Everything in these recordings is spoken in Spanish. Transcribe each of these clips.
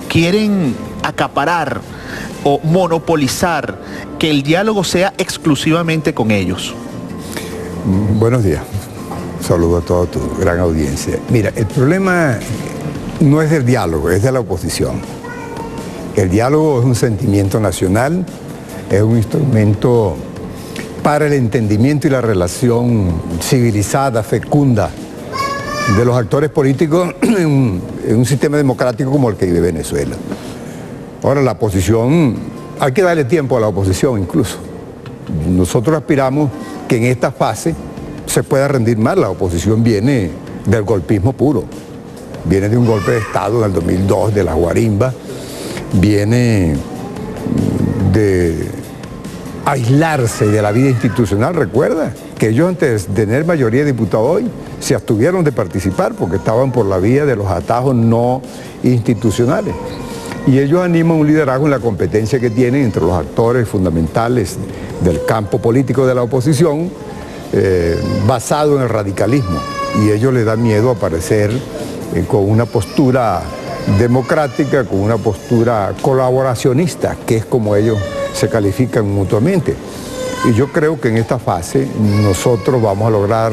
quieren acaparar o monopolizar que el diálogo sea exclusivamente con ellos. Buenos días. Saludo a toda tu gran audiencia. Mira, el problema no es del diálogo, es de la oposición. El diálogo es un sentimiento nacional, es un instrumento para el entendimiento y la relación civilizada, fecunda de los actores políticos en un sistema democrático como el que vive Venezuela. Ahora, la oposición, hay que darle tiempo a la oposición incluso. Nosotros aspiramos que en esta fase se pueda rendir más. La oposición viene del golpismo puro, viene de un golpe de Estado en el 2002, de la guarimba, viene de aislarse de la vida institucional. Recuerda que ellos, antes de tener mayoría de diputados hoy, se abstuvieron de participar porque estaban por la vía de los atajos no institucionales. Y ellos animan un liderazgo en la competencia que tienen entre los actores fundamentales del campo político de la oposición, basado en el radicalismo. Y ellos les da miedo aparecer con una postura democrática, con una postura colaboracionista, que es como ellos se califican mutuamente. Y yo creo que en esta fase nosotros vamos a lograr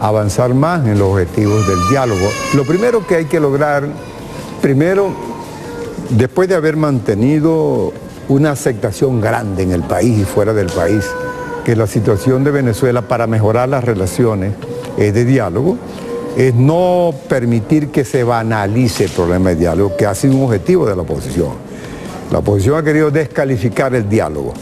avanzar más en los objetivos del diálogo. Lo primero que hay que lograr, después de haber mantenido una aceptación grande en el país y fuera del país, que la situación de Venezuela para mejorar las relaciones es de diálogo, es no permitir que se banalice el problema de diálogo, que ha sido un objetivo de la oposición. La oposición ha querido descalificar el diálogo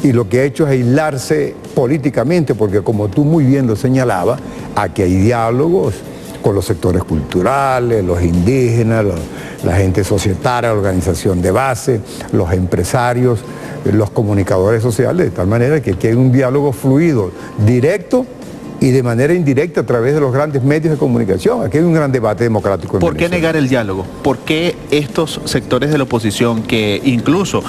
y lo que ha hecho es aislarse políticamente, porque como tú muy bien lo señalabas, aquí hay diálogos con los sectores culturales, los indígenas, la gente societaria, la organización de base, los empresarios, los comunicadores sociales, de tal manera que aquí hay un diálogo fluido, directo y de manera indirecta a través de los grandes medios de comunicación. Aquí hay un gran debate democrático en ¿Por qué Venezuela. negar el diálogo? ¿Por qué estos sectores de la oposición, que incluso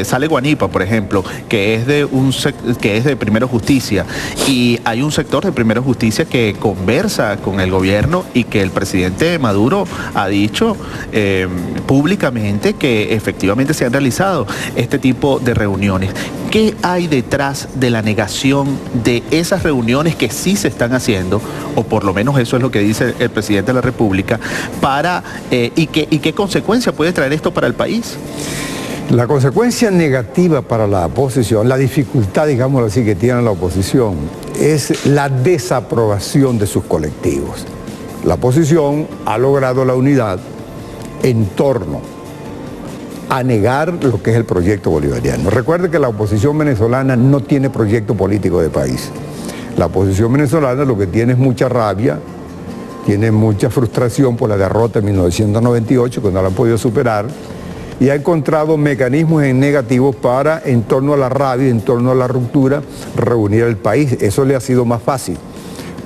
sale Guanipa, por ejemplo, que es de Primero Justicia, y hay un sector de Primero Justicia que conversa con el gobierno y que el presidente Maduro ha dicho públicamente que efectivamente se han realizado este tipo de reuniones? ¿Qué hay detrás de la negación de esas reuniones que sí se están haciendo, o por lo menos eso es lo que dice el presidente de la República, y qué consecuencia puede traer esto para el país? La consecuencia negativa para la oposición, la dificultad, digámoslo así, que tiene la oposición, es la desaprobación de sus colectivos. La oposición ha logrado la unidad en torno a negar lo que es el proyecto bolivariano. Recuerde que la oposición venezolana no tiene proyecto político de país. La oposición venezolana lo que tiene es mucha rabia, tiene mucha frustración por la derrota en 1998, que no la han podido superar, y ha encontrado mecanismos negativos para, en torno a la rabia, en torno a la ruptura, reunir al país. Eso le ha sido más fácil,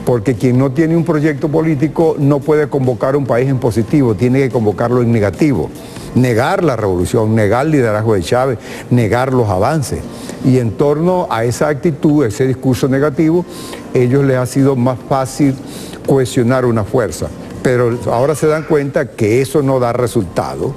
porque quien no tiene un proyecto político no puede convocar un país en positivo, tiene que convocarlo en negativo. Negar la revolución, negar el liderazgo de Chávez, negar los avances. Y en torno a esa actitud, ese discurso negativo, ellos les ha sido más fácil cohesionar una fuerza. Pero ahora se dan cuenta que eso no da resultado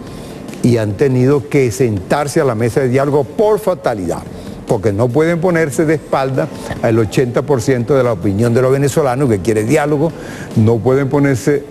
y han tenido que sentarse a la mesa de diálogo por fatalidad, porque no pueden ponerse de espalda al 80% de la opinión de los venezolanos que quiere diálogo, no pueden ponerse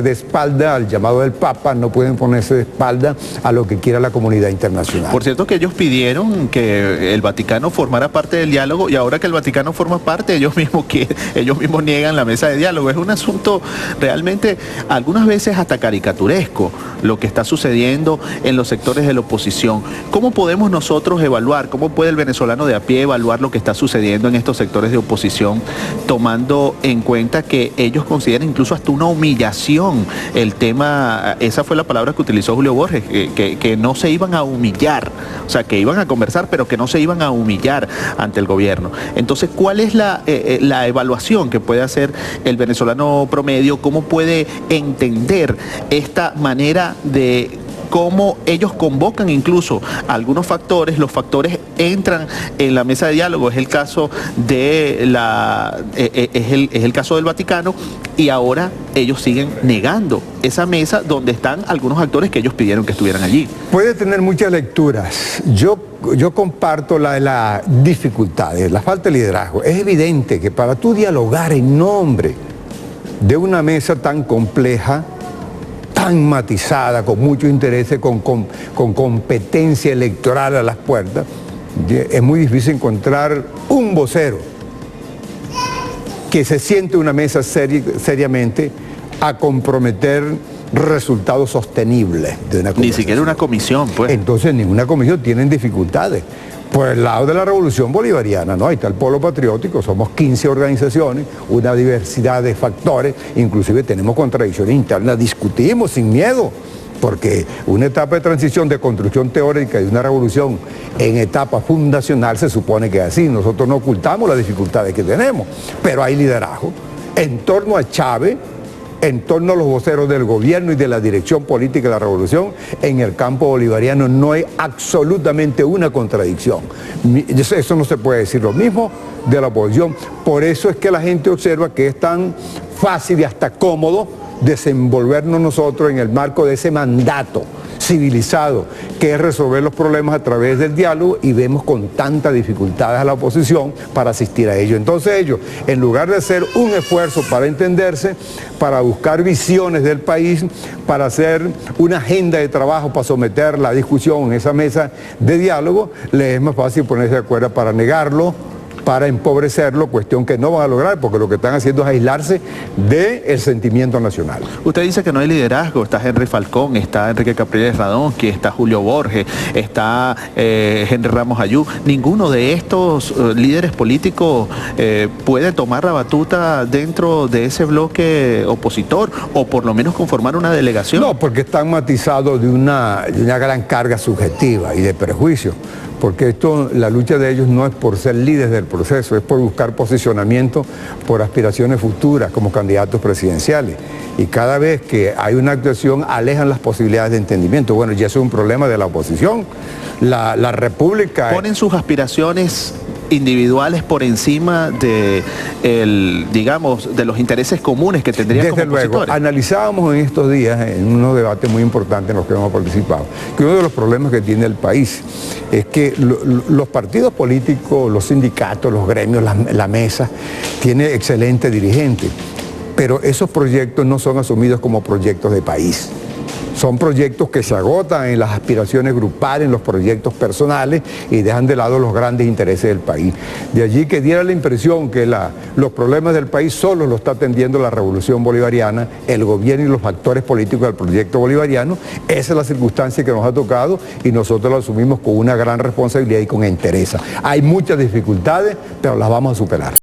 de espalda al llamado del Papa, no pueden ponerse de espalda a lo que quiera la comunidad internacional. Por cierto que ellos pidieron que el Vaticano formara parte del diálogo, y ahora que el Vaticano forma parte, ellos mismos niegan la mesa de diálogo. Es un asunto realmente algunas veces hasta caricaturesco lo que está sucediendo en los sectores de la oposición. ¿Cómo podemos nosotros evaluar, cómo puede el venezolano de a pie evaluar lo que está sucediendo en estos sectores de oposición, tomando en cuenta que ellos consideran incluso hasta una humillación el tema? Esa fue la palabra que utilizó Julio Borges, que no se iban a humillar, o sea, que iban a conversar, pero que no se iban a humillar ante el gobierno? Entonces, ¿cuál es la evaluación que puede hacer el venezolano promedio? ¿Cómo puede entender esta manera de cómo ellos convocan incluso algunos factores, los factores entran en la mesa de diálogo, es el caso de es el caso del Vaticano, y ahora ellos siguen negando esa mesa donde están algunos actores que ellos pidieron que estuvieran allí. Puede tener muchas lecturas. Yo comparto la de las dificultades, la falta de liderazgo. Es evidente que para tú dialogar en nombre de una mesa tan compleja, tan matizada, con muchos intereses, con competencia electoral a las puertas, es muy difícil encontrar un vocero que se siente una mesa seriamente a comprometer resultados sostenibles de una conversación. Ni siquiera una comisión, pues. Entonces, ninguna comisión, tienen dificultades. Por el lado de la Revolución Bolivariana, ¿no? Ahí está el Polo Patriótico, somos 15 organizaciones, una diversidad de factores, inclusive tenemos contradicciones internas, discutimos sin miedo, porque una etapa de transición, de construcción teórica de una revolución en etapa fundacional se supone que es así. Nosotros no ocultamos las dificultades que tenemos, pero hay liderazgo. En torno a Chávez, en torno a los voceros del gobierno y de la dirección política de la revolución, en el campo bolivariano no hay absolutamente una contradicción. Eso no se puede decir lo mismo de la oposición. Por eso es que la gente observa que es tan fácil y hasta cómodo desenvolvernos nosotros en el marco de ese mandato civilizado, que es resolver los problemas a través del diálogo, y vemos con tantas dificultades a la oposición para asistir a ello. Entonces ellos, en lugar de hacer un esfuerzo para entenderse, para buscar visiones del país, para hacer una agenda de trabajo, para someter la discusión en esa mesa de diálogo, les es más fácil ponerse de acuerdo para negarlo, para empobrecerlo, cuestión que no van a lograr, porque lo que están haciendo es aislarse del sentimiento nacional. Usted dice que no hay liderazgo, está Henry Falcón, está Enrique Capriles Radonsky, está Julio Borges, está Henry Ramos Ayú. Ninguno de estos líderes políticos puede tomar la batuta dentro de ese bloque opositor, o por lo menos conformar una delegación. No, porque están matizados de una gran carga subjetiva y de prejuicio. Porque la lucha de ellos no es por ser líderes del proceso, es por buscar posicionamiento por aspiraciones futuras como candidatos presidenciales. Y cada vez que hay una actuación alejan las posibilidades de entendimiento. Bueno, ya eso es un problema de la oposición. La República... ¿Ponen sus aspiraciones individuales por encima de de los intereses comunes que tendrían como opositores? Desde luego, analizábamos en estos días, en unos debates muy importantes en los que hemos participado, que uno de los problemas que tiene el país es que los partidos políticos, los sindicatos, los gremios, la mesa, tiene excelentes dirigentes, pero esos proyectos no son asumidos como proyectos de país. Son proyectos que se agotan en las aspiraciones grupales, en los proyectos personales, y dejan de lado los grandes intereses del país. De allí que diera la impresión que los problemas del país solo lo está atendiendo la revolución bolivariana, el gobierno y los actores políticos del proyecto bolivariano. Esa es la circunstancia que nos ha tocado, y nosotros la asumimos con una gran responsabilidad y con entereza. Hay muchas dificultades, pero las vamos a superar.